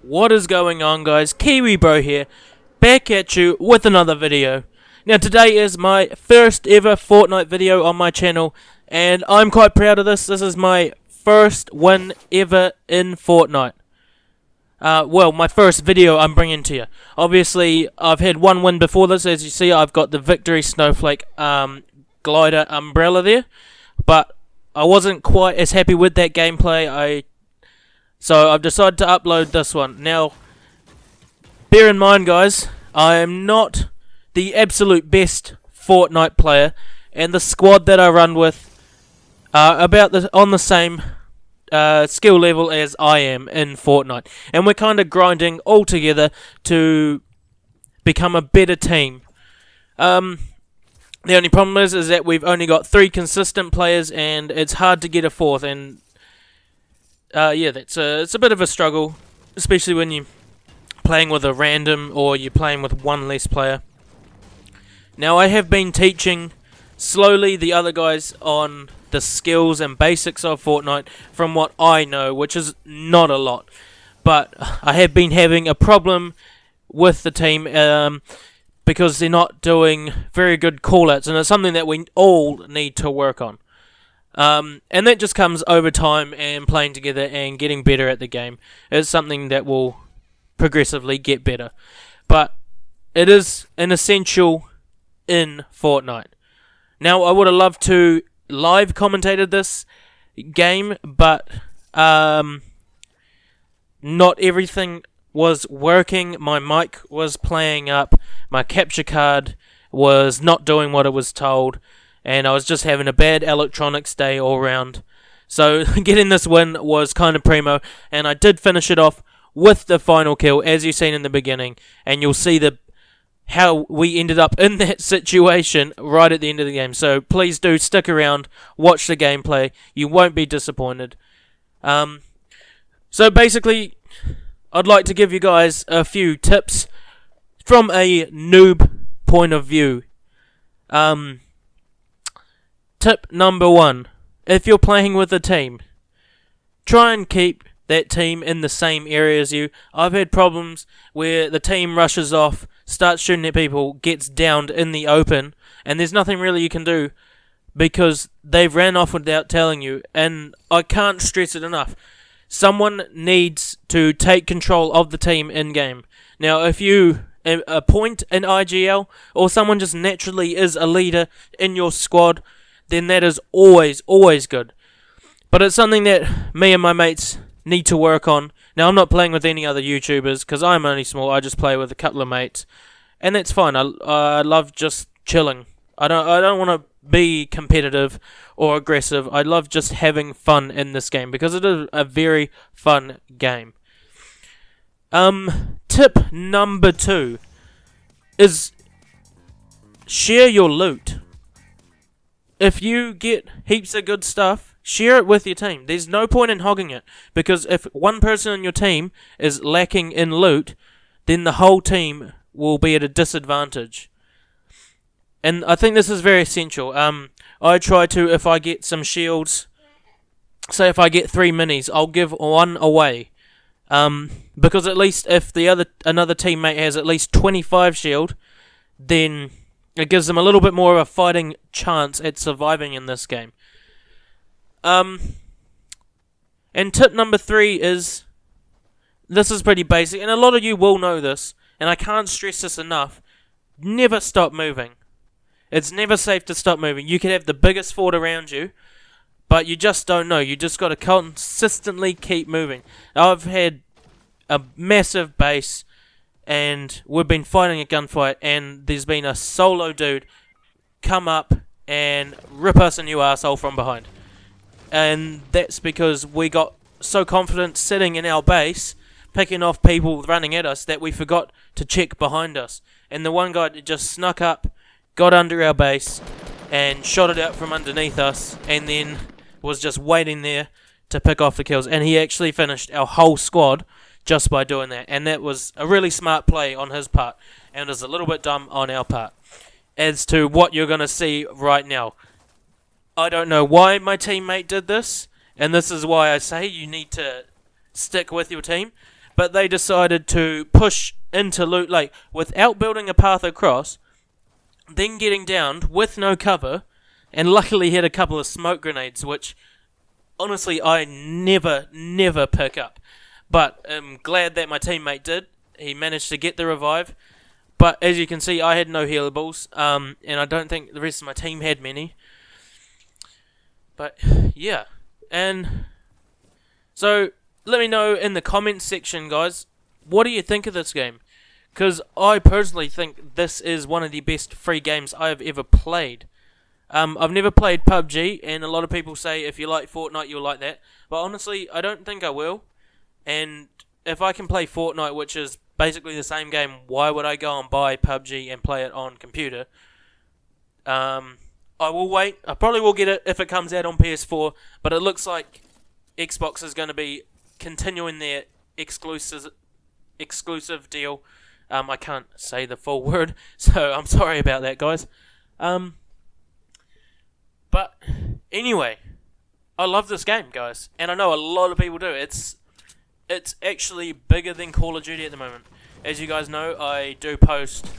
What is going on, guys? Kiwi Bro here, back at you with another video. Now today is my first ever Fortnite video on my channel, and I'm quite proud of this. This is my first win ever in Fortnite. Well, my first video I'm bringing to you. Obviously, I've had one win before this. As you see, I've got the Victory Snowflake glider umbrella there, but I wasn't quite as happy with that gameplay. So I've decided to upload this one. Now, bear in mind, guys, I am not the absolute best Fortnite player, and the squad that I run with are on the same skill level as I am in Fortnite, and we're kind of grinding all together to become a better team. The only problem is that we've only got 3 consistent players, and it's hard to get a 4th, and yeah, it's a bit of a struggle, especially when you're playing with a random or you're playing with one less player. Now, I have been teaching slowly the other guys on the skills and basics of Fortnite from what I know, which is not a lot. But I have been having a problem with the team because they're not doing very good callouts, and it's something that we all need to work on. And that just comes over time and playing together and getting better at the game. It's something that will progressively get better. But it is an essential in Fortnite. Now, I would have loved to live commentated this game, but not everything was working. My mic was playing up, my capture card was not doing what it was told, and I was just having a bad electronics day all round. So getting this win was kind of primo, and I did finish it off with the final kill, as you've seen in the beginning, and you'll see how we ended up in that situation right at the end of the game. So please do stick around, watch the gameplay, you won't be disappointed. So basically, I'd like to give you guys a few tips from a noob point of view. Tip number 1, if you're playing with a team, try and keep that team in the same area as you. I've had problems where the team rushes off, starts shooting at people, gets downed in the open, and there's nothing really you can do because they've ran off without telling you, and I can't stress it enough. Someone needs to take control of the team in-game. Now, if you appoint an IGL, or someone just naturally is a leader in your squad, then that is always good. But it's something that me and my mates need to work on. Now, I'm not playing with any other YouTubers because I'm only small. I just play with a couple of mates, and that's fine. I love just chilling. I don't want to be competitive or aggressive. I love just having fun in this game because it is a very fun game. Tip number 2 is share your loot. If you get heaps of good stuff, share it with your team. There's no point in hogging it, because if one person on your team is lacking in loot, then the whole team will be at a disadvantage. And I think this is very essential. I try to, if I get some shields, say if I get 3 minis, I'll give 1 away. Because at least if another teammate has at least 25 shield, then it gives them a little bit more of a fighting chance at surviving in this game. And tip number 3 is, this is pretty basic, and a lot of you will know this, and I can't stress this enough, never stop moving. It's never safe to stop moving. You can have the biggest fort around you, but you just don't know. You just got to consistently keep moving. I've had a massive base, and we've been fighting a gunfight, and there's been a solo dude come up and rip us a new asshole from behind. And that's because we got so confident sitting in our base, picking off people running at us, that we forgot to check behind us. And the one guy just snuck up, got under our base, and shot it out from underneath us, and then was just waiting there to pick off the kills. And he actually finished our whole squad just by doing that. And that was a really smart play on his part, and it was a little bit dumb on our part. As to what you're going to see right now, I don't know why my teammate did this, and this is why I say you need to stick with your team. but they decided to push into Loot Lake without building a path across, then getting downed with no cover, and luckily hit a couple of smoke grenades, which honestly I never pick up. But I'm glad that my teammate did. He managed to get the revive. But as you can see, I had no healables, and I don't think the rest of my team had many. But yeah, and so let me know in the comments section, guys, what do you think of this game? Because I personally think this is one of the best free games I have ever played. I've never played PUBG, and a lot of people say if you like Fortnite, you'll like that. But honestly, I don't think I will. And if I can play Fortnite, which is basically the same game, why would I go and buy PUBG and play it on computer? I will wait. I probably will get it if it comes out on PS4, but it looks like Xbox is going to be continuing their exclusive deal. I can't say the full word, so I'm sorry about that, guys. But anyway, I love this game, guys, and I know a lot of people do. It's actually bigger than Call of Duty at the moment. As you guys know, I do post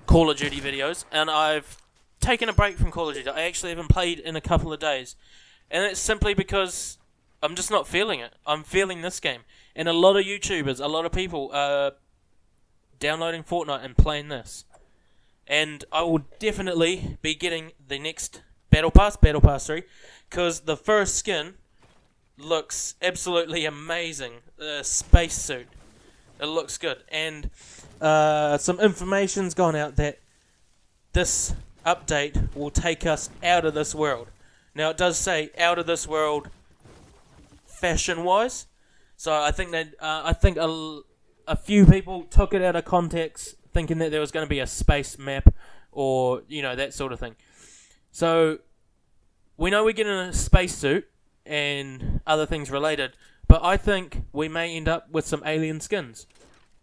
Call of Duty videos, and I've taken a break from Call of Duty. I actually haven't played in a couple of days, and it's simply because I'm just not feeling it. I'm feeling this game, and a lot of YouTubers, a lot of people are downloading Fortnite and playing this, and I will definitely be getting the next Battle Pass 3, because the first skin looks absolutely amazing. The spacesuit, it looks good, and some information's gone out that this update will take us out of this world. Now it does say out of this world fashion-wise, so I think that a few people took it out of context, thinking that there was going to be a space map or that sort of thing. So we know we're getting a spacesuit and other things related, but I think we may end up with some alien skins,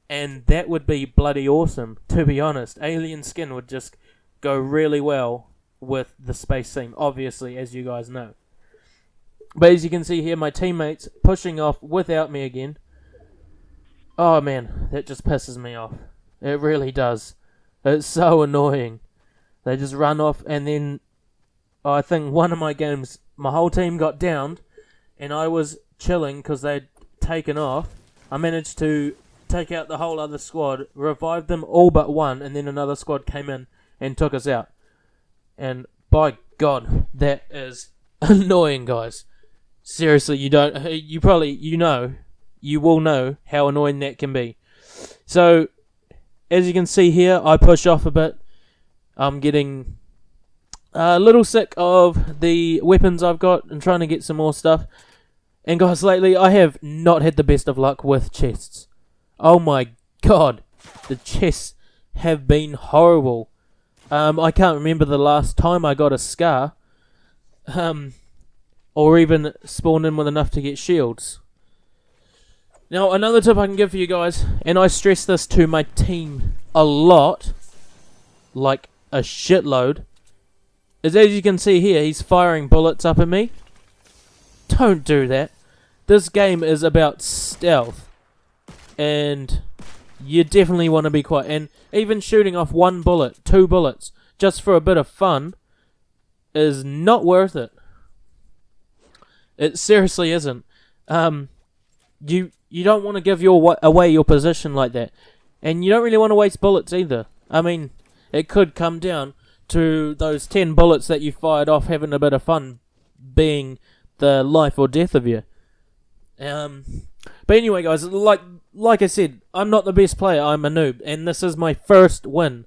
and that would be bloody awesome. To be honest, alien skin would just go really well with the space theme, obviously, as you guys know. But as you can see here, my teammates pushing off without me again. Oh man, that just pisses me off. It really does. It's so annoying. They just run off, and then I think one of my games, my whole team got downed, and I was chilling because they'd taken off. I managed to take out the whole other squad, revive them all but one, and then another squad came in and took us out. And by God, that is annoying, guys. Seriously, you will know how annoying that can be. So, as you can see here, I push off a bit. I'm getting a little sick of the weapons I've got and trying to get some more stuff. And guys, lately I have not had the best of luck with chests. Oh my God, the chests have been horrible. I can't remember the last time I got a scar, or even spawned in with enough to get shields. Now, another tip I can give for you guys, and I stress this to my team a lot, like a shitload, is as you can see here, he's firing bullets up at me. Don't do that. This game is about stealth, and you definitely want to be quiet. And even shooting off one bullet, 2 bullets, just for a bit of fun, is not worth it. It seriously isn't. You don't want to give away your position like that, and you don't really want to waste bullets either. I mean, it could come down to those 10 bullets that you fired off having a bit of fun being the life or death of you. But anyway, guys, like I said, I'm not the best player. I'm a noob, and this is my first win.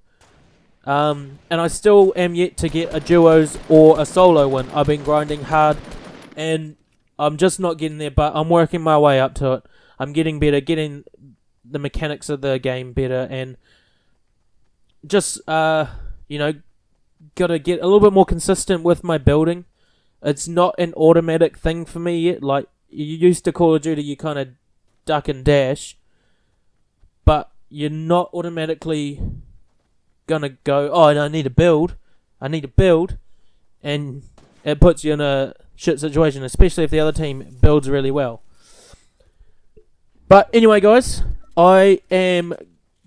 And I still am yet to get a duos or a solo win. I've been grinding hard, and I'm just not getting there, but I'm working my way up to it. I'm getting better, getting the mechanics of the game better, and just, gotta get a little bit more consistent with my building. It's not an automatic thing for me yet. Like, you used to Call of Duty, you kind of duck and dash, but you're not automatically gonna go, oh, I need to build, and it puts you in a shit situation, especially if the other team builds really well. But anyway, guys, I am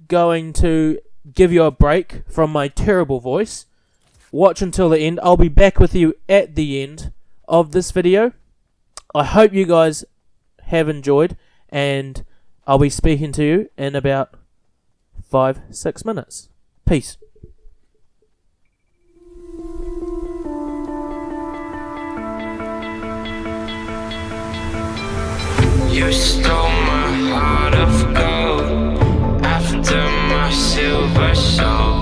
going to give you a break from my terrible voice. Watch until the end. I'll be back with you at the end of this video. I hope you guys have enjoyed, and I'll be speaking to you in about 5-6 minutes. Peace. You stole my heart of gold after my silver soul.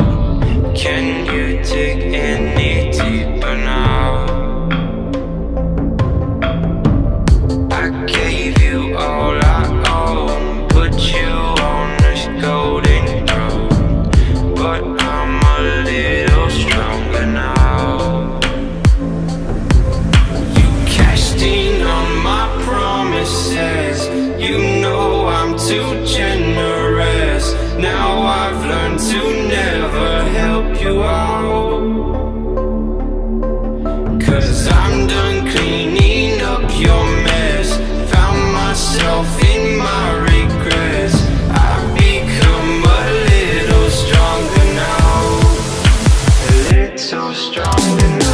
Can you dig any deeper now? I gave you all I own, put you on this golden throne, but I'm a little stronger now. You cashed in on my promises, you know I'm too generous. Now I've learned to never help you out, 'cause I'm done cleaning up your mess. Found myself in my regrets. I've become a little stronger now, a little stronger now.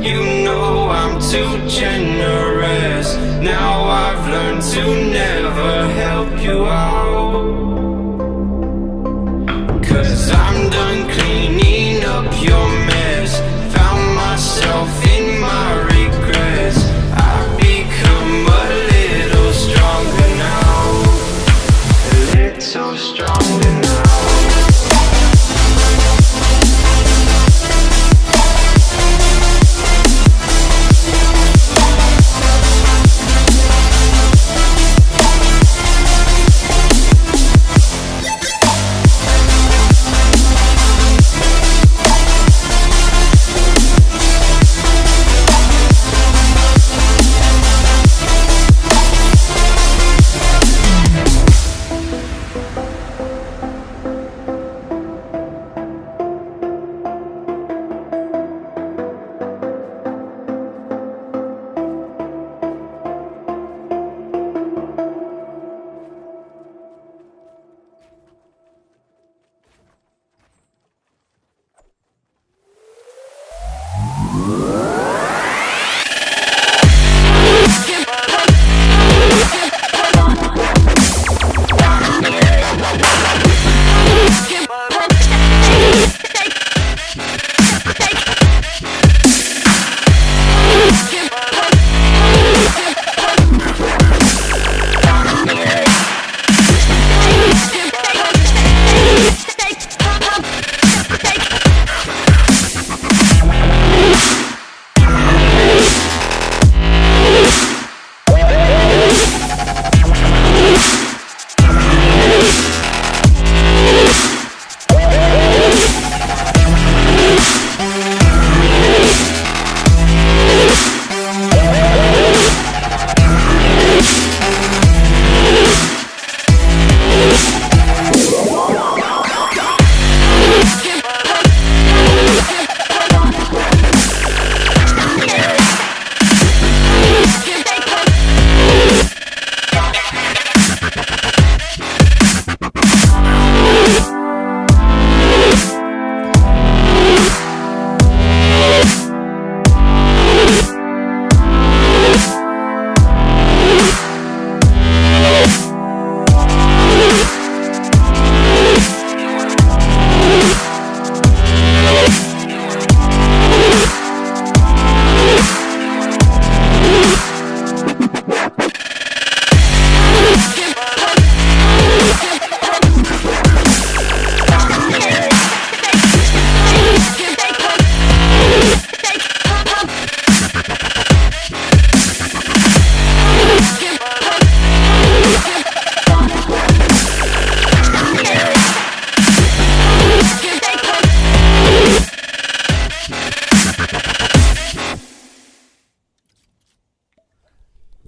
You know I'm too generous. Now I've learned to never help you out, 'cause I'm done cleaning up your mess. Found myself in my regrets. I've become a little stronger now, a little stronger now.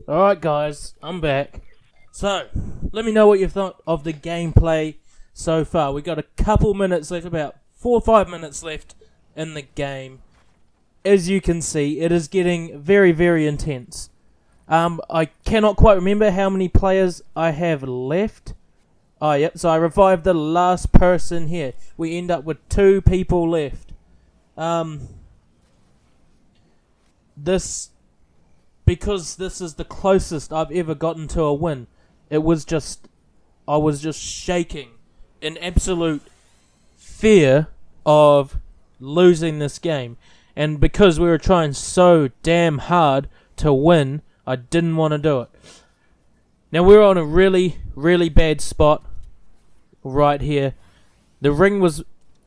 Alright guys, I'm back. So, let me know what you thought of the gameplay so far. We got a couple minutes left, about 4 or 5 minutes left in the game. As you can see, it is getting very, very intense. I cannot quite remember how many players I have left. Oh, yep, so I revived the last person here. We end up with 2 people left. Because this is the closest I've ever gotten to a win, I was just shaking in absolute fear of losing this game. And because we were trying so damn hard to win, I didn't want to do it. Now we're on a really, really bad spot right here. The ring was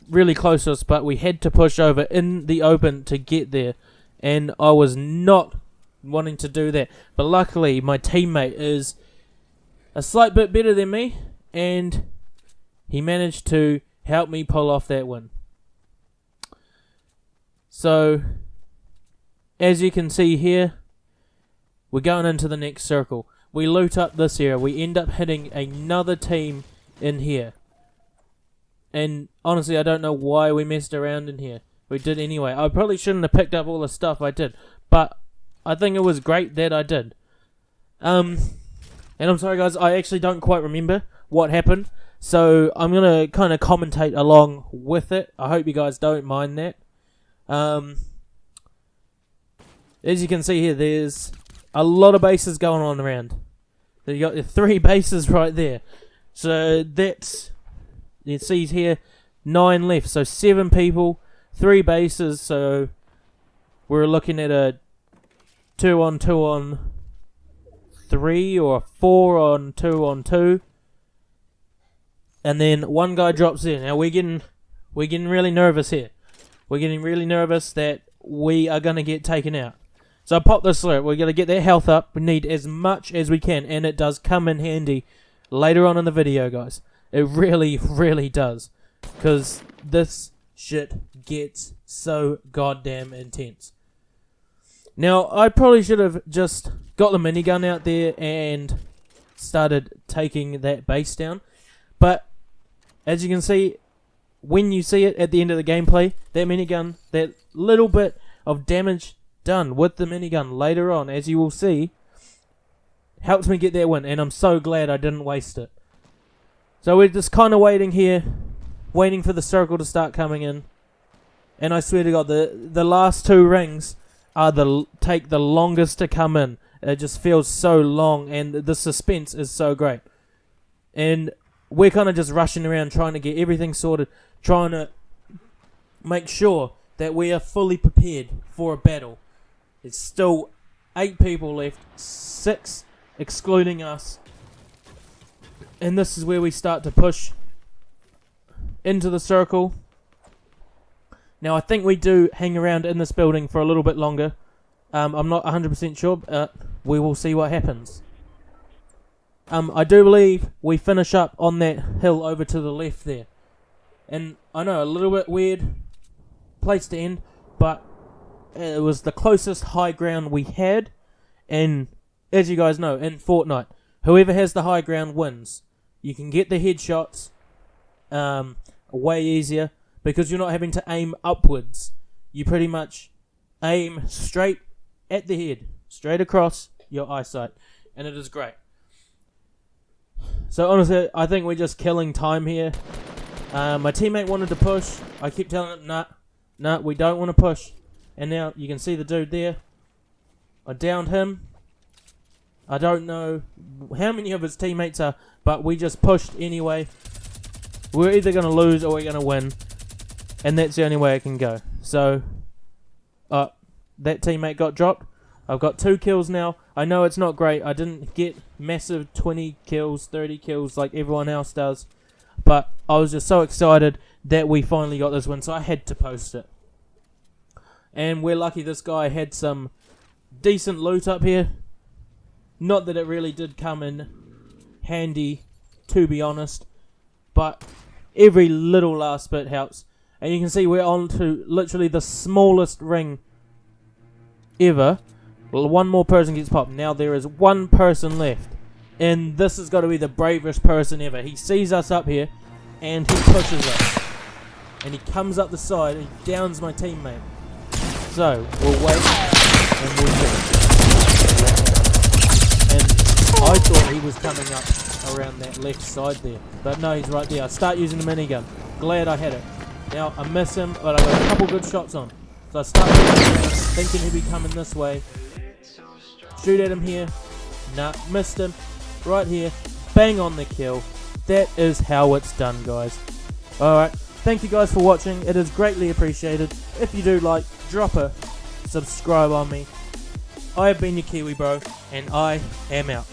really close to us, but we had to push over in the open to get there. And I was not wanting to do that. But luckily, my teammate is a slight bit better than me, and he managed to help me pull off that win. So, as you can see here, we're going into the next circle. We loot up this area. We end up hitting another team in here. And honestly, I don't know why we messed around in here. We did anyway. I probably shouldn't have picked up all the stuff I did, but I think it was great that I did. And I'm sorry guys, I actually don't quite remember what happened, so I'm going to kind of commentate along with it. I hope you guys don't mind that. As you can see here, there's a lot of bases going on around. So you got your 3 bases right there. So that's, you see here, 9 left. So 7 people, 3 bases. So we're looking at a 2-on-2-on-3 or a 4-on-2-on-2. And then one guy drops in. Now we're getting really nervous here. We're getting really nervous that we are going to get taken out. So I pop this alert. We're going to get their health up. We need as much as we can, and it does come in handy later on in the video, guys. It really, really does. Because this shit gets so goddamn intense. Now, I probably should have just got the minigun out there and started taking that base down. But, as you can see, when you see it at the end of the gameplay, that minigun, that little bit of damage done with the minigun later on, as you will see, helps me get that win, and I'm so glad I didn't waste it. So we're just kind of waiting here, waiting for the circle to start coming in, and I swear to God, the last 2 rings are take the longest to come in. It just feels so long, and the suspense is so great. And we're kind of just rushing around trying to get everything sorted, trying to make sure that we are fully prepared for a battle. There's still 8 people left, 6 excluding us. And this is where we start to push into the circle. Now I think we do hang around in this building for a little bit longer. I'm not 100% sure, but we will see what happens. I do believe we finish up on that hill over to the left there. And I know, a little bit weird place to end, but it was the closest high ground we had. And as you guys know, in Fortnite, whoever has the high ground wins. You can get the headshots way easier because you're not having to aim upwards. You pretty much aim straight at the head, straight across your eyesight, and it is great. So honestly, I think we're just killing time here. My teammate wanted to push. I keep telling him, nah, we don't want to push. And now you can see the dude there. I downed him. I don't know how many of his teammates are, but we just pushed anyway. We're either going to lose or we're going to win. And that's the only way it can go. So, that teammate got dropped. I've got 2 kills now. I know it's not great. I didn't get massive 20 kills, 30 kills like everyone else does. But I was just so excited that we finally got this win, so I had to post it. And we're lucky this guy had some decent loot up here. Not that it really did come in handy, to be honest. But every little last bit helps. And you can see we're on to literally the smallest ring ever. Well, one more person gets popped. Now there is one person left. And this has got to be the bravest person ever. He sees us up here, and he pushes us. And he comes up the side, and he downs my teammate. So, we'll wait, and we'll see. And I thought he was coming up around that left side there. But no, he's right there. I start using the minigun. Glad I had it. Now, I miss him, but I got a couple good shots on. So I start thinking he'd be coming this way. Shoot at him here. Nah, missed him. Right here. Bang on the kill. That is how it's done, guys. Alright, thank you guys for watching. It is greatly appreciated. If you do like, drop a subscribe on me. I have been your Kiwi Bro, and I am out.